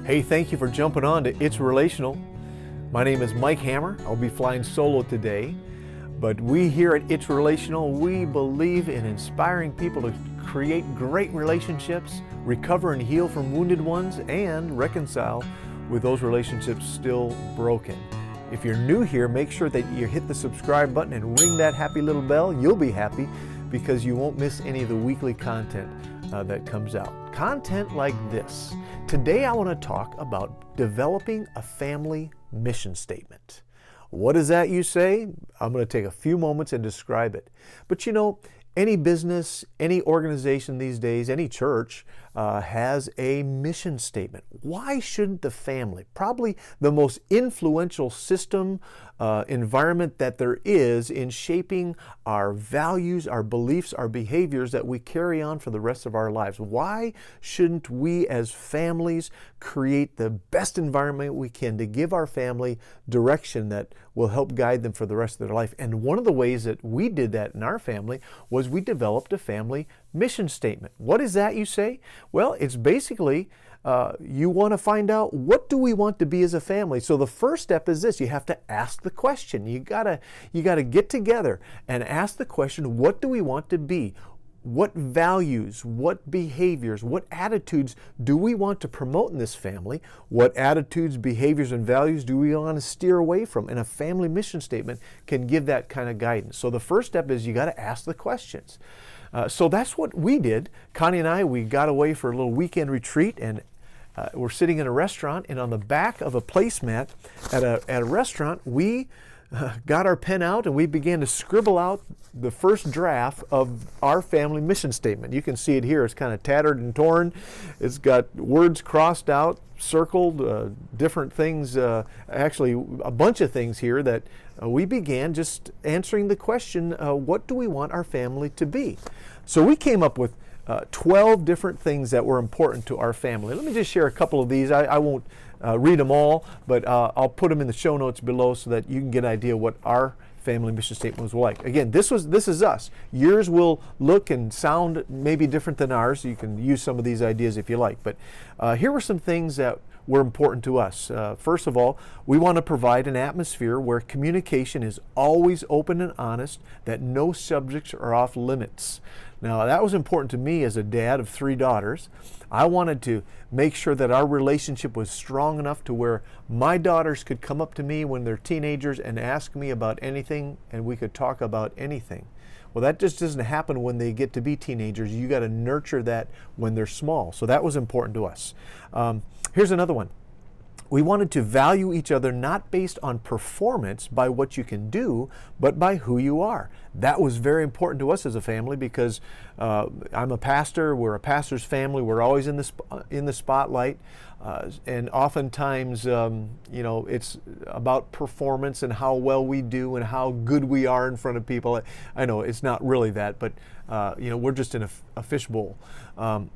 Hey, thank you for jumping on to It's Relational. My name is Mike Hammer. I'll be flying solo today. But we here at It's Relational, we believe in inspiring people to create great relationships, recover and heal from wounded ones, and reconcile with those relationships still broken. If you're new here, make sure that you hit the subscribe button and ring that happy little bell. You'll be happy because you won't miss any of the weekly content that comes out. Content like this. Today I want to talk about developing a family mission statement. What is that, you say? I'm going to take a few moments and describe it. But you know, any business, any organization these days, any church has a mission statement. Why shouldn't the family, probably the most influential system, environment that there is in shaping our values, our beliefs, our behaviors that we carry on for the rest of our lives? Why shouldn't we as families create the best environment we can to give our family direction that will help guide them for the rest of their life? And one of the ways that we did that in our family was we developed a family mission statement. What is that, you say? Well, it's basically you want to find out, what do we want to be as a family? So the first step is this: you have to ask the question. You gotta get together and ask the question, what do we want to be? What values, what behaviors, what attitudes do we want to promote in this family? What attitudes, behaviors, and values do we want to steer away from? And a family mission statement can give that kind of guidance. So the first step is you got to ask the questions. So that's what we did. Connie and I, we got away for a little weekend retreat, and we're sitting in a restaurant, and on the back of a placemat at a restaurant, we got our pen out and we began to scribble out the first draft of our family mission statement. You can see it here. It's kind of tattered and torn. It's got words crossed out, circled, different things, actually a bunch of things here that we began just answering the question, what do we want our family to be? So we came up with 12 different things that were important to our family. Let me just share a couple of these. I won't read them all, but I'll put them in the show notes below so that you can get an idea what our family mission statement was like. Again, this is us. Yours will look and sound maybe different than ours. You can use some of these ideas if you like. But here were some things that were important to us. First of all, we want to provide an atmosphere where communication is always open and honest, that no subjects are off limits. Now, that was important to me as a dad of 3 daughters. I wanted to make sure that our relationship was strong enough to where my daughters could come up to me when they're teenagers and ask me about anything, and we could talk about anything. Well, that just doesn't happen when they get to be teenagers. You got to nurture that when they're small. So that was important to us. Here's another one. We wanted to value each other not based on performance by what you can do, but by who you are. That was very important to us as a family because I'm a pastor. We're a pastor's family. We're always in the spotlight, and oftentimes, it's about performance and how well we do and how good we are in front of people. I know it's not really that, but we're just in a fishbowl.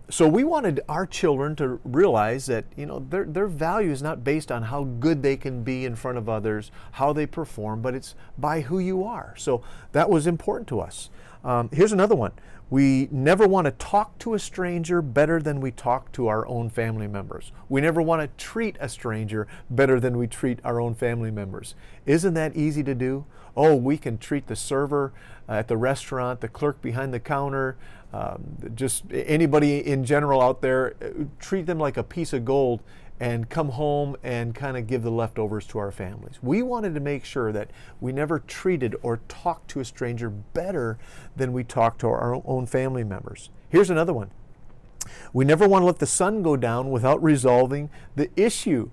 So we wanted our children to realize that their value is not based on how good they can be in front of others, how they perform, but it's by who you are. So that was important to us. Here's another one. We never want to talk to a stranger better than we talk to our own family members. We never want to treat a stranger better than we treat our own family members. Isn't that easy to do? Oh, we can treat the server at the restaurant, the clerk behind the counter, just anybody in general out there, treat them like a piece of gold and come home and kind of give the leftovers to our families. We wanted to make sure that we never treated or talked to a stranger better than we talked to our own family members. Here's another one. We never want to let the sun go down without resolving the issue.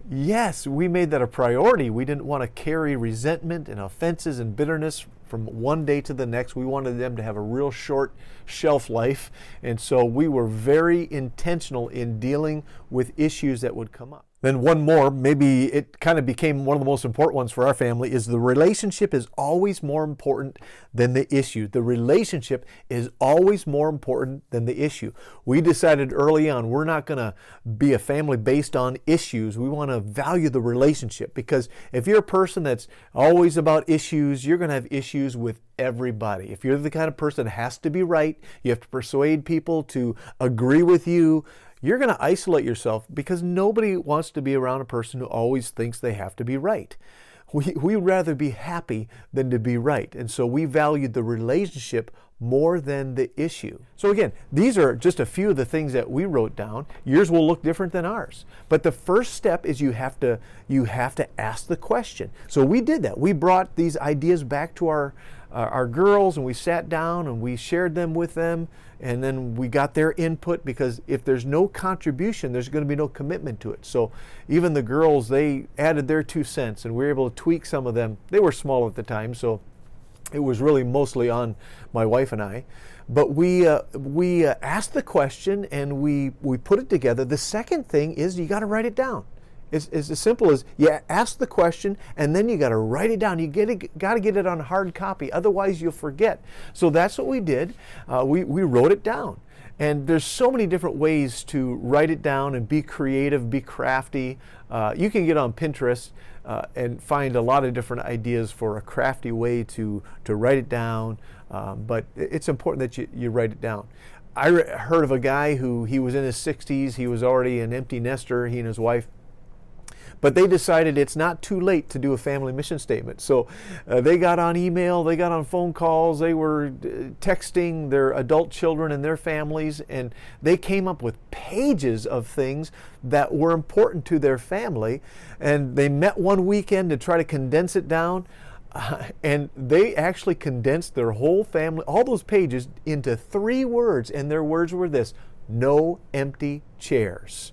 Yes, we made that a priority. We didn't want to carry resentment and offenses and bitterness from one day to the next. We wanted them to have a real short shelf life, and so we were very intentional in dealing with issues that would come up. Then one more, maybe it kind of became one of the most important ones for our family, is the relationship is always more important than the issue. The relationship is always more important than the issue. We decided early on we're not going to be a family based on issues. We want to value the relationship, because if you're a person that's always about issues, you're going to have issues with everybody. If you're the kind of person that has to be right, you have to persuade people to agree with you, you're going to isolate yourself because nobody wants to be around a person who always thinks they have to be right. We'd rather be happy than to be right. And so we valued the relationship more than the issue. So again, these are just a few of the things that we wrote down. Yours will look different than ours. But the first step is you have to ask the question. So we did that. We brought these ideas back to our girls, and we sat down and we shared them with them, and then we got their input, because if there's no contribution, there's going to be no commitment to it. So even the girls, they added their 2 cents, and we were able to tweak some of them. They were small at the time, so it was really mostly on my wife and I. But we asked the question and we put it together. The second thing is you got to write it down. It's as simple as you ask the question and then you got to write it down. You got to get it on hard copy, otherwise you'll forget. So that's what we did. We wrote it down. And there's so many different ways to write it down and be creative, be crafty. You can get on Pinterest and find a lot of different ideas for a crafty way to write it down. But it's important that you write it down. I heard of a guy who, he was in his 60s. He was already an empty nester, he and his wife. But they decided it's not too late to do a family mission statement. So they got on email, they got on phone calls, they were texting their adult children and their families, and they came up with pages of things that were important to their family. And they met one weekend to try to condense it down. And they actually condensed their whole family, all those pages, into 3 words. And their words were this: no empty chairs.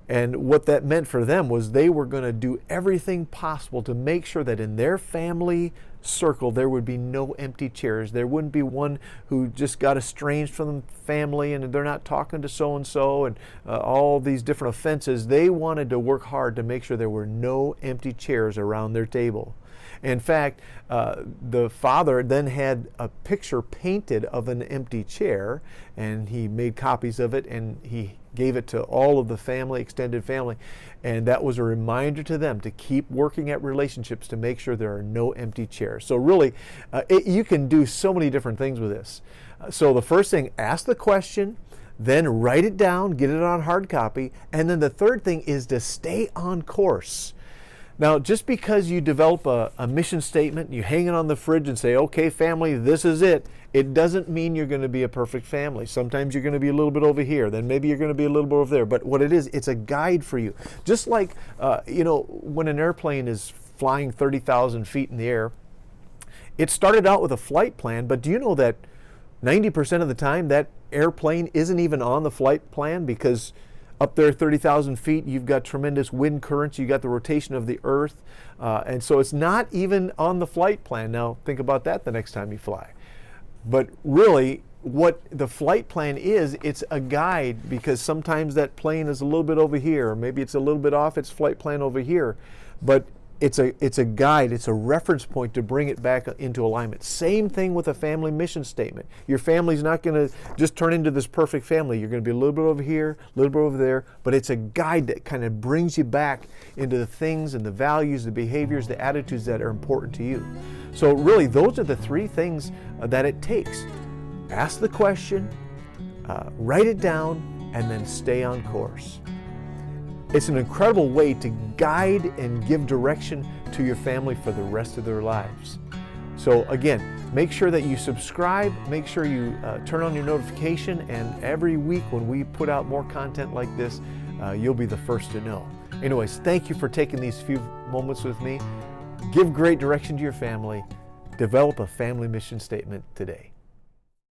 And what that meant for them was they were going to do everything possible to make sure that in their family circle there would be no empty chairs. There wouldn't be one who just got estranged from the family and they're not talking to so-and-so and all these different offenses. They wanted to work hard to make sure there were no empty chairs around their table. In fact, the father then had a picture painted of an empty chair, and he made copies of it, and he gave it to all of the family, extended family, and that was a reminder to them to keep working at relationships to make sure there are no empty chairs. So really, you can do so many different things with this. So the first thing, ask the question, then write it down, get it on hard copy, and then the third thing is to stay on course. Now, just because you develop a mission statement, you hang it on the fridge and say, okay, family, this is it, it doesn't mean you're going to be a perfect family. Sometimes you're going to be a little bit over here, then maybe you're going to be a little bit over there. But what it is, it's a guide for you. Just like, when an airplane is flying 30,000 feet in the air, it started out with a flight plan, but do you know that 90% of the time that airplane isn't even on the flight plan? Because up there 30,000 feet, you've got tremendous wind currents, you've got the rotation of the earth, and so it's not even on the flight plan. Now think about that the next time you fly. But really, what the flight plan is, it's a guide, because sometimes that plane is a little bit over here, or maybe it's a little bit off its flight plan over here, but it's a guide, it's a reference point to bring it back into alignment. Same thing with a family mission statement. Your family's not going to just turn into this perfect family. You're going to be a little bit over here, a little bit over there, but it's a guide that kind of brings you back into the things and the values, the behaviors, the attitudes that are important to you. So really, those are the 3 things that it takes. Ask the question, write it down, and then stay on course. It's an incredible way to guide and give direction to your family for the rest of their lives. So again, make sure that you subscribe, make sure you turn on your notification, and every week when we put out more content like this, you'll be the first to know. Anyways, thank you for taking these few moments with me. Give great direction to your family. Develop a family mission statement today.